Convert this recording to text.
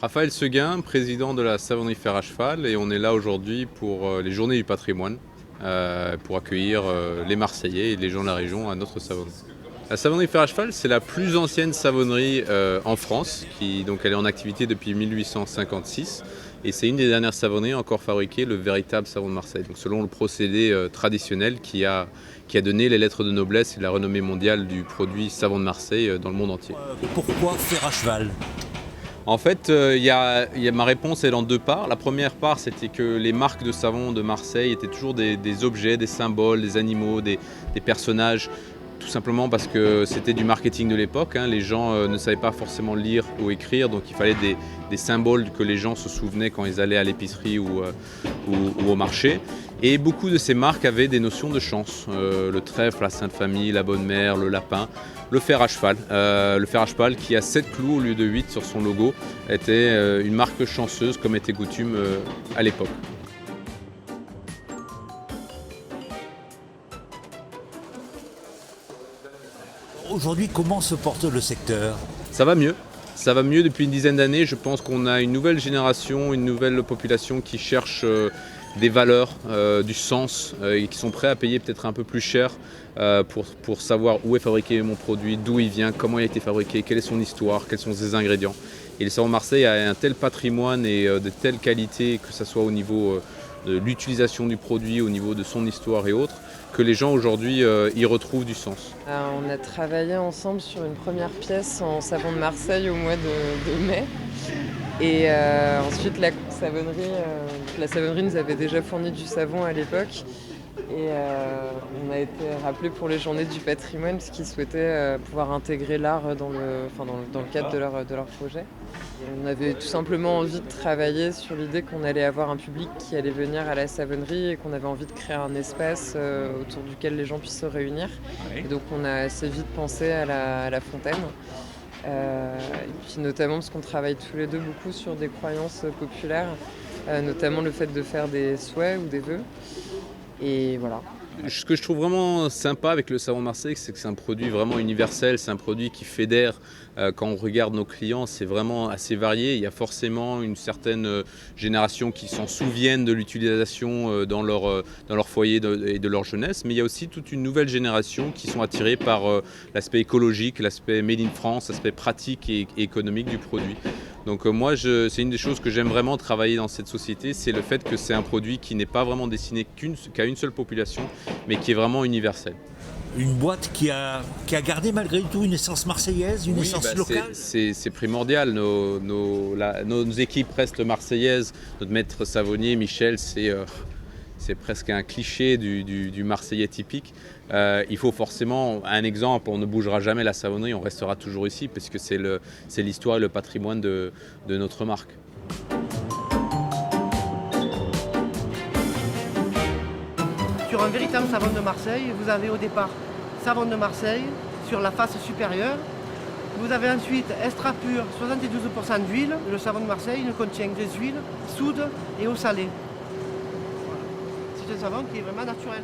Raphaël Seguin, président de la savonnerie Fer à Cheval, et on est là aujourd'hui pour les Journées du patrimoine, pour accueillir les Marseillais et les gens de la région à notre savonnerie. La savonnerie Fer à Cheval, c'est la plus ancienne savonnerie en France, donc elle est en activité depuis 1856, et c'est une des dernières savonneries à encore fabriquer le véritable savon de Marseille, donc selon le procédé traditionnel qui a donné les lettres de noblesse et la renommée mondiale du produit savon de Marseille dans le monde entier. Pourquoi Fer à Cheval? En fait, ma réponse est dans deux parts. La première part, c'était que les marques de savon de Marseille étaient toujours des objets, des symboles, des animaux, des personnages, tout simplement parce que c'était du marketing de l'époque. Les gens ne savaient pas forcément lire ou écrire, donc il fallait des symboles que les gens se souvenaient quand ils allaient à l'épicerie ou au marché. Et beaucoup de ces marques avaient des notions de chance. Le trèfle, la Sainte Famille, la Bonne Mère, le lapin. Le fer à cheval. Le fer à cheval qui a 7 clous au lieu de 8 sur son logo était une marque chanceuse comme était coutume à l'époque. Aujourd'hui, comment se porte le secteur? Ça va mieux. Ça va mieux depuis une dizaine d'années. Je pense qu'on a une nouvelle génération, une nouvelle population qui cherche des valeurs, du sens et qui sont prêts à payer peut-être un peu plus cher pour savoir où est fabriqué mon produit, d'où il vient, comment il a été fabriqué, quelle est son histoire, quels sont ses ingrédients. Et le savon de Marseille a un tel patrimoine et de telle qualité, que ce soit au niveau de l'utilisation du produit, au niveau de son histoire et autres, que les gens aujourd'hui y retrouvent du sens. On a travaillé ensemble sur une première pièce en savon de Marseille au mois de mai. Et ensuite la savonnerie nous avait déjà fourni du savon à l'époque. Et on a été rappelé pour les Journées du patrimoine parce qu'ils souhaitaient pouvoir intégrer l'art dans le cadre de leur projet. Et on avait tout simplement envie de travailler sur l'idée qu'on allait avoir un public qui allait venir à la savonnerie et qu'on avait envie de créer un espace autour duquel les gens puissent se réunir. Et donc on a assez vite pensé à la fontaine. Et puis notamment parce qu'on travaille tous les deux beaucoup sur des croyances populaires, notamment le fait de faire des souhaits ou des vœux. Et voilà. Ce que je trouve vraiment sympa avec le savon de Marseille, c'est que c'est un produit vraiment universel, c'est un produit qui fédère. Quand on regarde nos clients, c'est vraiment assez varié. Il y a forcément une certaine génération qui s'en souviennent de l'utilisation dans leur foyer et de leur jeunesse, mais il y a aussi toute une nouvelle génération qui sont attirés par l'aspect écologique, l'aspect made in France, l'aspect pratique et économique du produit. Donc moi, c'est une des choses que j'aime vraiment travailler dans cette société, c'est le fait que c'est un produit qui n'est pas vraiment destiné qu'à une seule population, mais qui est vraiment universel. Une boîte qui a gardé malgré tout une essence marseillaise, une essence locale? C'est primordial. Nos équipes restent marseillaises. Notre maître savonnier, Michel, c'est presque un cliché du Marseillais typique. Il faut forcément un exemple, on ne bougera jamais la savonnerie, on restera toujours ici parce que c'est l'histoire et le patrimoine de notre marque. Sur un véritable savon de Marseille, vous avez au départ savon de Marseille sur la face supérieure. Vous avez ensuite extra pur 72% d'huile. Le savon de Marseille ne contient des huiles, soude et eau salée. Voilà. C'est un savon qui est vraiment naturel.